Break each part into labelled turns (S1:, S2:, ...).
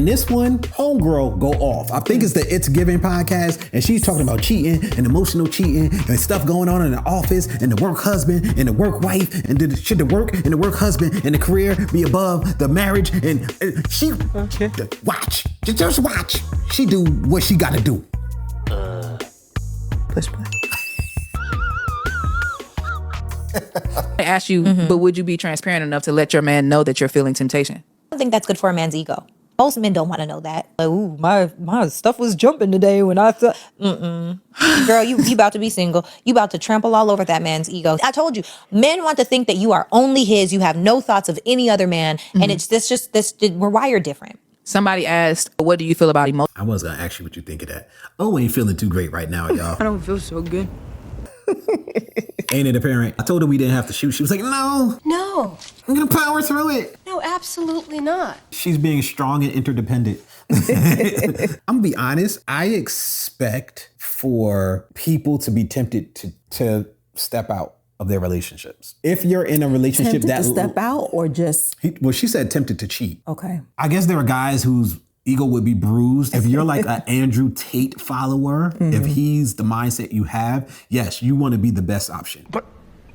S1: in this one, homegirl go off. I think it's the It's Giving podcast, and she's talking about cheating and emotional cheating and stuff going on in the office and the work husband and the work wife and should the work and the work husband and the career be above the marriage, and she watch. Just watch. She do what she gotta do.
S2: Push play.
S3: I asked you, but would you be transparent enough to let your man know that you're feeling temptation?
S4: I don't think that's good for a man's ego. Most men don't want to know that. Like, ooh, my stuff was jumping today when I thought, girl, you about to be single. You about to trample all over that man's ego. I told you, men want to think that you are only his. You have no thoughts of any other man. And it's this, we're wired different.
S3: Somebody asked, what do you feel about emotion?
S1: I was gonna ask you what you think of that. Oh, ain't feeling too great right now, y'all.
S2: I don't feel so good.
S1: Ain't it apparent? I told her we didn't have to shoot. She was like, no, I'm gonna power through it.
S5: No, absolutely not.
S1: She's being strong and interdependent. I'm gonna be honest. I expect for people to be tempted to step out of their relationships. If you're in a relationship
S2: Tempted to step out or just...
S1: Well, she said tempted to cheat.
S2: Okay.
S1: I guess there are guys whose ego would be bruised. If you're like an Andrew Tate follower, if he's the mindset you have, yes, you want to be the best option.
S6: But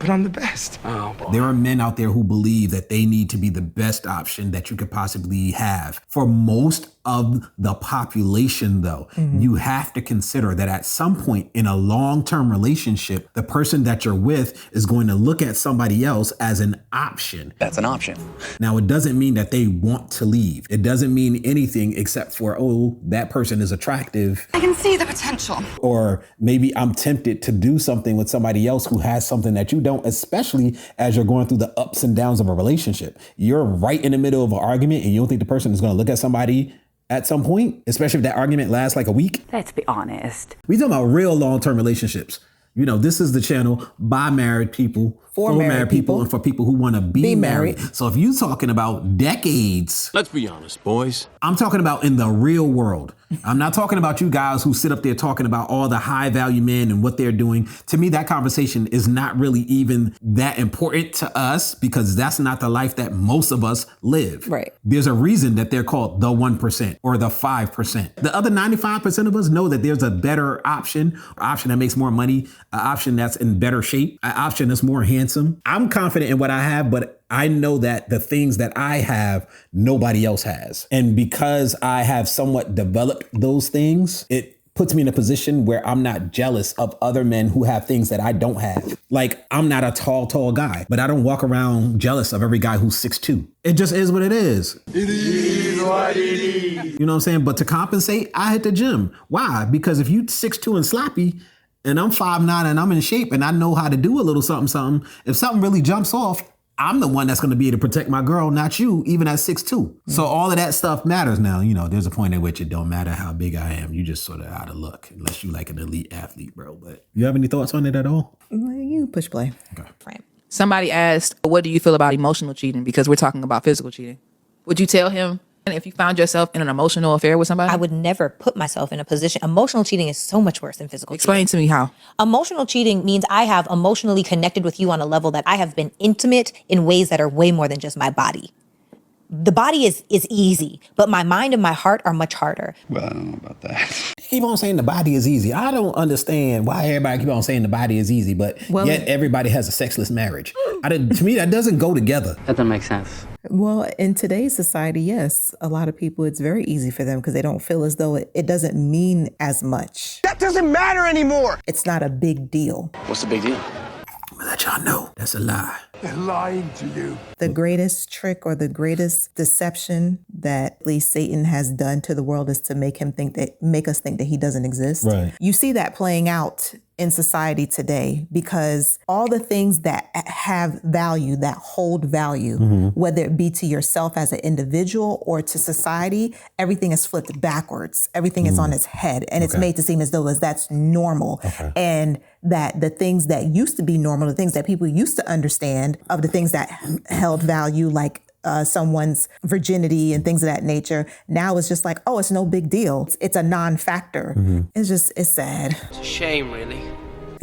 S6: I'm the best. Oh, boy.
S1: There are men out there who believe that they need to be the best option that you could possibly have. For most of the population, though, you have to consider that at some point in a long-term relationship, the person that you're with is going to look at somebody else as an option.
S7: That's an option.
S1: Now, it doesn't mean that they want to leave. It doesn't mean anything except for, oh, that person is attractive.
S5: I can see the potential.
S1: Or maybe I'm tempted to do something with somebody else who has something that you don't, especially as you're going through the ups and downs of a relationship. You're right in the middle of an argument and you don't think the person is going to look at somebody at some point, especially if that argument lasts like a week.
S8: Let's be honest.
S1: We talking about real long-term relationships. You know, this is the channel by married people, for married people, and for people who want to be married. So if you're talking about decades,
S9: let's be honest, boys.
S1: I'm talking about in the real world. I'm not talking about you guys who sit up there talking about all the high value men and what they're doing. To me, that conversation is not really even that important to us because that's not the life that most of us live.
S2: Right.
S1: There's a reason that they're called the 1% or the 5%. The other 95% of us know that there's a better option that makes more money, an option that's in better shape, an option that's more handsome. I'm confident in what I have, but I know that the things that I have, nobody else has. And because I have somewhat developed those things, it puts me in a position where I'm not jealous of other men who have things that I don't have. Like, I'm not a tall guy, but I don't walk around jealous of every guy who's 6'2". It just is what it is.
S6: It is what it is.
S1: You know what I'm saying? But to compensate, I hit the gym. Why? Because if you 6'2" and sloppy, and I'm 5'9" and I'm in shape and I know how to do a little something, if something really jumps off, I'm the one that's going to be able to protect my girl, not you, even at 6'2". So all of that stuff matters now. You know, there's a point at which it don't matter how big I am. You just sort of out of luck, unless you like an elite athlete, bro. But you have any thoughts on it at all?
S2: You push play.
S1: Okay.
S4: Right.
S3: Somebody asked, what do you feel about emotional cheating? Because we're talking about physical cheating. Would you tell him if you found yourself in an emotional affair with somebody?
S4: I would never put myself in a position. Emotional cheating is so much worse than physical
S3: Explain to me how.
S4: Emotional cheating means I have emotionally connected with you on a level that I have been intimate in ways that are way more than just my body. The body is easy, but my mind and my heart are much harder.
S7: Well, I don't know about that.
S1: Keep on saying the body is easy. I don't understand why everybody keep on saying the body is easy, but yet everybody has a sexless marriage. To me, that doesn't go together.
S8: That doesn't make sense.
S2: Well, in today's society, yes, a lot of people, it's very easy for them because they don't feel as though it doesn't mean as much.
S6: That doesn't matter anymore.
S2: It's not a big deal.
S7: What's the big deal?
S1: I'm gonna let y'all know that's a lie.
S6: They're lying to you.
S2: The greatest trick or the greatest deception that at least Satan has done to the world is to make us think that he doesn't exist.
S1: Right.
S2: You see that playing out in society today because all the things that have value, that hold value, whether it be to yourself as an individual or to society, everything is flipped backwards. Everything is on its head and it's made to seem as though that's normal. And that the things that used to be normal, the things that people used to understand of the things that held value, like someone's virginity and things of that nature, now it's just like, oh, it's no big deal. It's a non-factor. It's sad.
S10: It's a shame, really.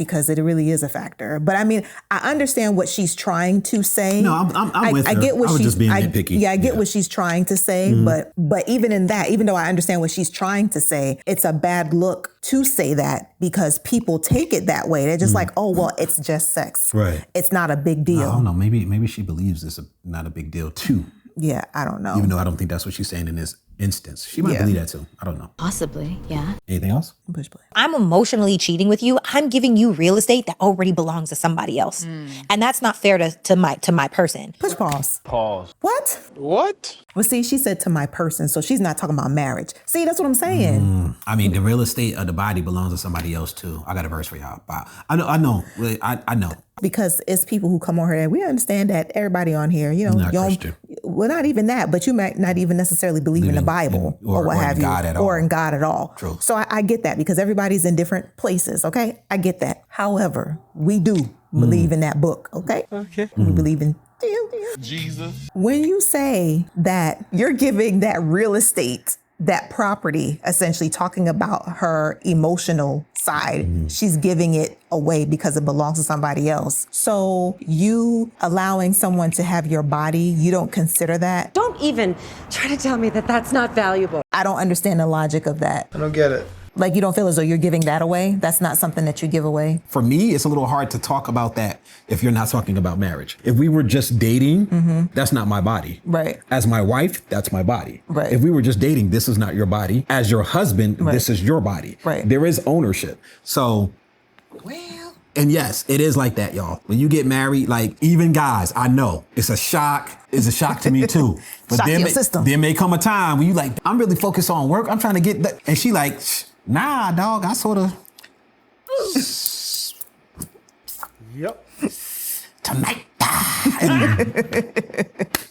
S2: because it really is a factor. But I mean, I understand what she's trying to say.
S1: No, I'm with her.
S2: I get what
S1: I was
S2: she's
S1: just being nitpicky.
S2: Yeah, I get what she's trying to say. But even in that, even though I understand what she's trying to say, it's a bad look to say that because people take it that way. They're just like, oh, well, it's just sex.
S1: Right.
S2: It's not a big deal.
S1: I don't know. Maybe she believes it's not a big deal too.
S2: Yeah, I don't know.
S1: Even though I don't think that's what she's saying in this instance. She might believe that too. I don't know.
S8: Possibly, yeah.
S1: Anything else?
S2: Push play.
S4: I'm emotionally cheating with you. I'm giving you real estate that already belongs to somebody else. And that's not fair to my person.
S2: Push pause.
S6: Pause.
S2: What?
S6: What?
S2: Well, see, she said to my person, so she's not talking about marriage. See, that's what I'm saying.
S1: I mean, the real estate of the body belongs to somebody else too. I got a verse for y'all. But I know.
S2: Because it's people who come on here, and we understand that everybody on here, you know,
S1: Not Christian.
S2: well, not even that, but you might not even necessarily believe in the Bible or what have you, or in God at all.
S1: True.
S2: So I get that because everybody's in different places. Okay, I get that. However, we do believe in that book. Okay.
S6: Okay.
S2: We believe in
S6: Jesus.
S2: when you say that you're giving that real estate, that property, essentially talking about her emotional side, she's giving it away because it belongs to somebody else. So you allowing someone to have your body, you don't consider that?
S5: Don't even try to tell me that that's not valuable.
S2: I don't understand the logic of that.
S6: I don't get it.
S2: Like you don't feel as though you're giving that away? That's not something that you give away?
S1: For me, it's a little hard to talk about that if you're not talking about marriage. If we were just dating, that's not my body.
S2: Right.
S1: As my wife, that's my body.
S2: Right.
S1: If we were just dating, this is not your body. As your husband, this is your body.
S2: Right.
S1: There is ownership. So, and yes, it is like that, y'all. When you get married, like even guys, I know it's a shock. It's a shock to me too. But
S2: Shock to your system.
S1: There may come a time when you like, I'm really focused on work. I'm trying to get that. And she like, nah, dog, I sort of
S6: Yep.
S1: tonight.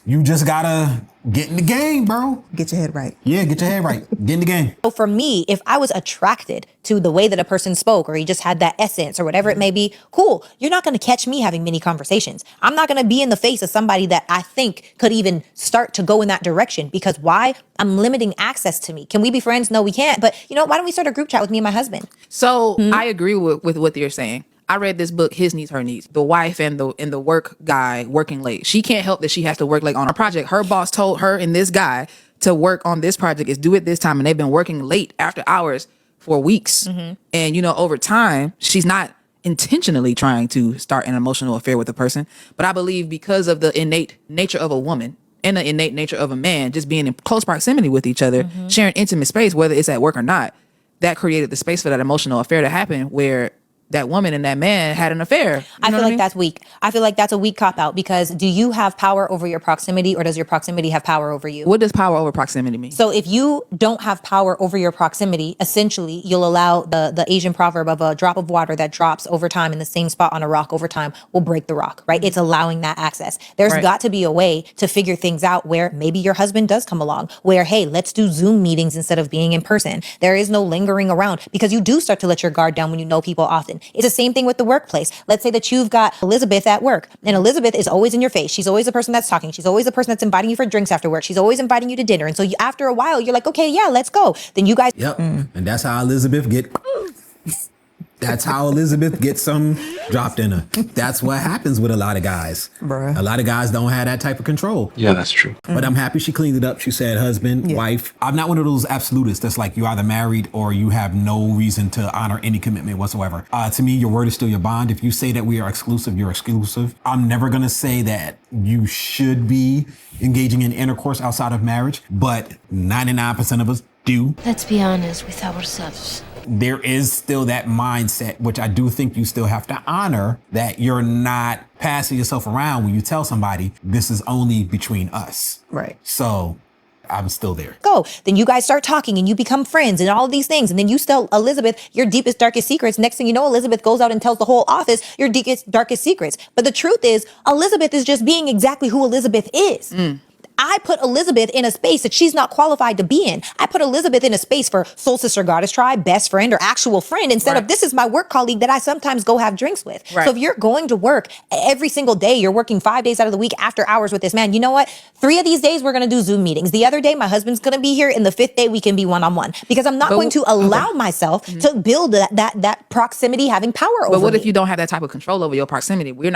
S1: You just gotta get in the game, bro.
S2: Get your head right.
S1: Yeah, get your head right. Get in the game.
S4: So for me, if I was attracted to the way that a person spoke or he just had that essence or whatever it may be, cool. You're not going to catch me having many conversations. I'm not going to be in the face of somebody that I think could even start to go in that direction because why? I'm limiting access to me. Can we be friends? No, we can't. But you know, why don't we start a group chat with me and my husband?
S3: So I agree with what you're saying. I read this book, His Needs, Her Needs. The wife and the work guy working late. She can't help that she has to work late on a project. Her boss told her and this guy to work on this project is due at this time. And they've been working late after hours for weeks. And, you know, over time, she's not intentionally trying to start an emotional affair with a person. But I believe because of the innate nature of a woman and the innate nature of a man, just being in close proximity with each other, sharing intimate space, whether it's at work or not, that created the space for that emotional affair to happen where that woman and that man had an affair.
S4: I feel like that's weak. I feel like that's a weak cop out because do you have power over your proximity or does your proximity have power over you?
S3: What does power over proximity mean?
S4: So if you don't have power over your proximity, essentially you'll allow the Asian proverb of a drop of water that drops over time in the same spot on a rock over time will break the rock, right? It's allowing that access. There's got to be a way to figure things out where maybe your husband does come along, where, hey, let's do Zoom meetings instead of being in person. There is no lingering around because you do start to let your guard down when you know people often. It's the same thing with the workplace. Let's say that you've got Elizabeth at work and Elizabeth is always in your face. She's always the person that's talking. She's always the person that's inviting you for drinks after work. She's always inviting you to dinner. And so after a while, you're like, okay, yeah, let's go. Then you guys.
S1: Yep. And that's how Elizabeth gets some dropped in her. That's what happens with a lot of guys.
S2: Bruh.
S1: A lot of guys don't have that type of control.
S6: Yeah, that's true.
S1: But I'm happy she cleaned it up. She said husband, wife. I'm not one of those absolutists that's like you're either married or you have no reason to honor any commitment whatsoever. To me, your word is still your bond. If you say that we are exclusive, you're exclusive. I'm never going to say that you should be engaging in intercourse outside of marriage, but 99% of us do.
S7: Let's be honest with ourselves.
S1: There is still that mindset, which I do think you still have to honor, that you're not passing yourself around when you tell somebody this is only between us.
S2: Right.
S1: So I'm still there.
S4: Go. Then you guys start talking and you become friends and all of these things. And then you tell Elizabeth your deepest, darkest secrets. Next thing you know, Elizabeth goes out and tells the whole office your deepest, darkest secrets. But the truth is, Elizabeth is just being exactly who Elizabeth is. I put Elizabeth in a space that she's not qualified to be in. I put Elizabeth in a space for Soul Sister Goddess Tribe, best friend, or actual friend, instead of this is my work colleague that I sometimes go have drinks with.
S3: Right.
S4: So if you're going to work every single day, you're working 5 days out of the week after hours with this man, you know what? 3 of these days we're going to do Zoom meetings. The other day my husband's going to be here, and the 5th day we can be one-on-one, because I'm not going to allow myself to build that proximity having power over
S3: But what
S4: me.
S3: if you don't have that type of control over your proximity? We're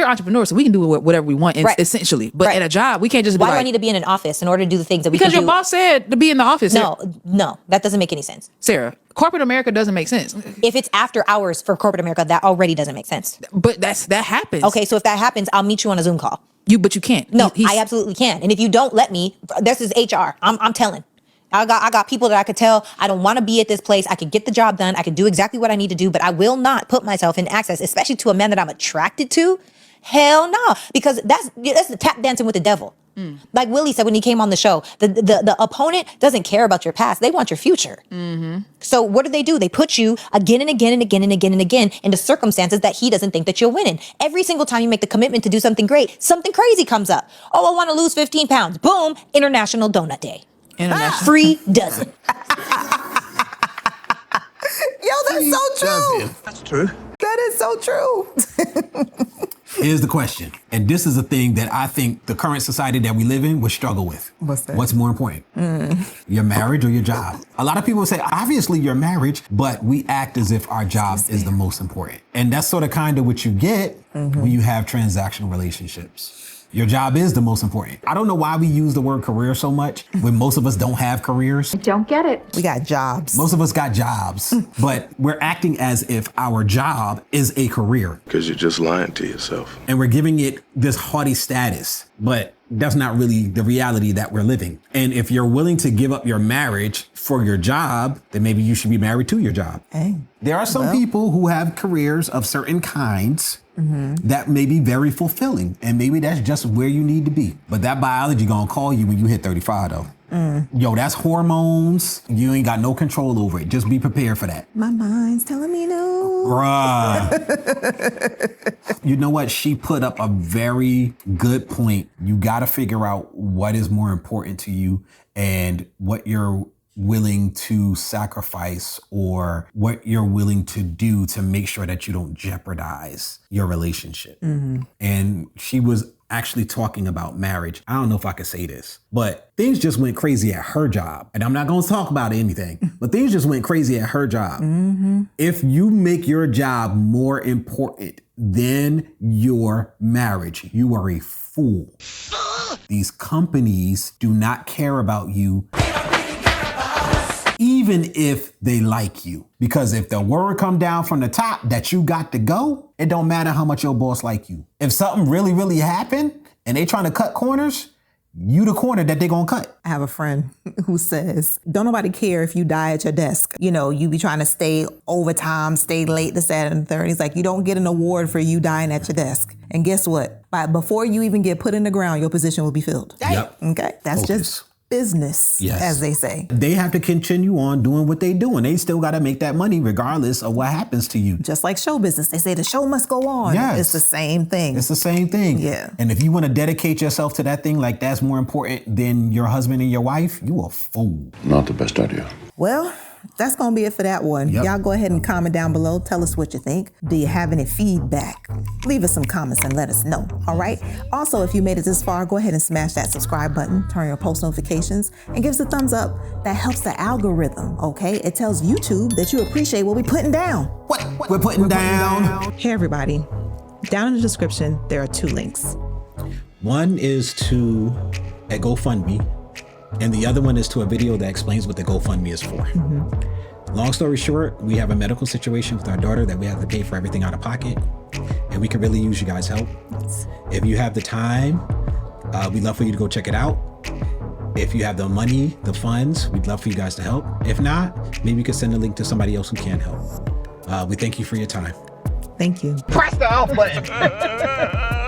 S3: entrepreneurs, so we can do whatever we want, essentially. But at a job, we can't just be
S4: Why do I need to be in an office in order to do the things that we
S3: because
S4: can
S3: your
S4: do?
S3: boss said to be in the office.
S4: No, that doesn't make any sense.
S3: Sarah, corporate America doesn't make sense.
S4: If it's after hours for corporate America, that already doesn't make sense.
S3: But that happens.
S4: Okay, so if that happens, I'll meet you on a Zoom call.
S3: But you can't.
S4: No, I absolutely can. And if you don't let me, this is HR. I'm telling. I got people that I could tell I don't want to be at this place. I could get the job done. I could do exactly what I need to do, but I will not put myself in access, especially to a man that I'm attracted to. Hell no, because that's the tap dancing with the devil. Like Willie said when he came on the show, the opponent doesn't care about your past. They want your future. So what do? They put you again and again and again and again and again into circumstances that he doesn't think that you'll win in. Every single time you make the commitment to do something great, something crazy comes up. Oh, I want to lose 15 pounds. Boom, International Donut Day. Free dozen.
S2: Yo, that's so true.
S6: That's true.
S2: That is so true.
S1: Here's the question. And this is a thing that I think the current society that we live in would struggle with.
S2: What's that?
S1: What's more important? Your marriage or your job? A lot of people say, obviously your marriage, but we act as if our job is the most important. And that's sort of kind of what you get when you have transactional relationships. Your job is the most important. I don't know why we use the word career so much when most of us don't have careers.
S7: Don't get it.
S2: We got jobs.
S1: Most of us got jobs, but we're acting as if our job is a career.
S6: Because you're just lying to yourself.
S1: And we're giving it this haughty status, but that's not really the reality that we're living. And if you're willing to give up your marriage for your job, then maybe you should be married to your job.
S2: Hey,
S1: There are some people who have careers of certain kinds that may be very fulfilling, and maybe that's just where you need to be. But that biology gonna call you when you hit 35 though. Yo, that's hormones. You ain't got no control over it. Just be prepared for that.
S2: my mind's telling me no.
S1: Bruh. You know what? She put up a very good point. You gotta figure out what is more important to you and what you're willing to sacrifice or what you're willing to do to make sure that you don't jeopardize your relationship. And she was actually talking about marriage. I don't know if I could say this, but things just went crazy at her job. And I'm not going to talk about anything, but things just went crazy at her job. If you make your job more important than your marriage, you are a fool. These companies do not care about you, even if they like you. Because if the word come down from the top that you got to go, it don't matter how much your boss like you. If something really, really happened and they trying to cut corners, you the corner that they gonna cut.
S2: I have a friend who says, don't nobody care if you die at your desk. You know, you be trying to stay overtime, stay late, this, that, and the third. He's like, you don't get an award for you dying at your desk. And guess what? Before you even get put in the ground, your position will be filled.
S1: Yep.
S2: Okay? That's just business,
S1: Yes.
S2: as they say.
S1: They have to continue on doing what they do, and they still got to make that money regardless of what happens to you.
S2: Just like show business. They say the show must go on.
S1: Yes.
S2: It's the same thing.
S1: It's the same thing.
S2: Yeah.
S1: And if you want to dedicate yourself to that thing like that's more important than your husband and your wife, you a fool.
S6: Not the best idea.
S2: Well, that's going to be it for that one.
S1: Yep.
S2: Y'all go ahead and comment down below. Tell us what you think. Do you have any feedback? Leave us some comments and let us know. All right. Also, if you made it this far, go ahead and smash that subscribe button, turn your post notifications, and give us a thumbs up. That helps the algorithm. Okay. It tells YouTube that you appreciate what we're putting down.
S1: What we're putting down.
S2: Hey, everybody. Down in the description, there are 2 links.
S1: One is to a GoFundMe, and the other one is to a video that explains what the GoFundMe is for. Long story short, we have a medical situation with our daughter that we have to pay for everything out of pocket, and we could really use you guys' help. If you have the time, we'd love for you to go check it out. If you have the money, the funds, we'd love for you guys to help. If not, maybe you could send a link to somebody else who can help. We thank you for your time.
S2: Thank you.
S6: Press the off button.